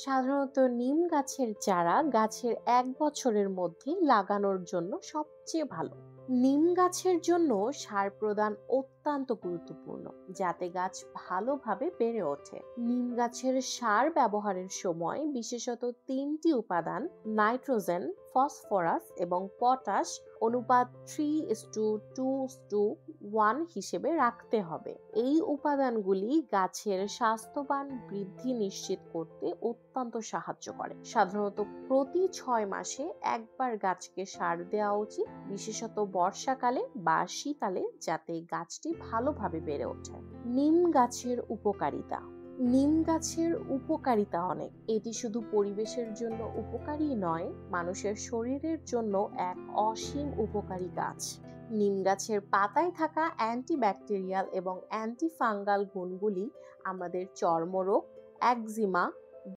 সাধারণত নিম গাছের চারা গাছের 1 বছরের মধ্যে লাগানোর জন্য সবচেয়ে ভালো। নিম গাছের জন্য সার প্রদান অত্যন্ত গুরুত্বপূর্ণ, যাতে গাছ ভালোভাবে বেড়ে ওঠে। নিম গাছের সার ব্যবহারের সময় বিশেষত 3টি উপাদান নাইট্রোজেন, ফসফরাস এবং পটাশ অনুপাত 3:2:1 হিসেবে রাখতে হবে। এই উপাদানগুলি গাছের স্বাস্থ্যবান বৃদ্ধি নিশ্চিত করতে অত্যন্ত সাহায্য করে। সাধারণত প্রতি 6 মাসে একবার গাছকে সার দেওয়া উচিত, বিশেষত বর্ষাকালে বা শীতকালে, যাতে গাছটি ভালোভাবে বেড়ে ওঠে। নিম গাছের উপকারিতা। নিম গাছের উপকারিতা অনেক। এটি শুধু পরিবেশের জন্য উপকারী নয়, মানুষের শরীরের জন্য এক অসীম উপকারী গাছ। নিম গাছের পাতায় থাকা অ্যান্টিব্যাকটেরিয়াল এবং অ্যান্টিফাঙ্গাল গুণগুলি আমাদের চর্মরোগ, একজিমা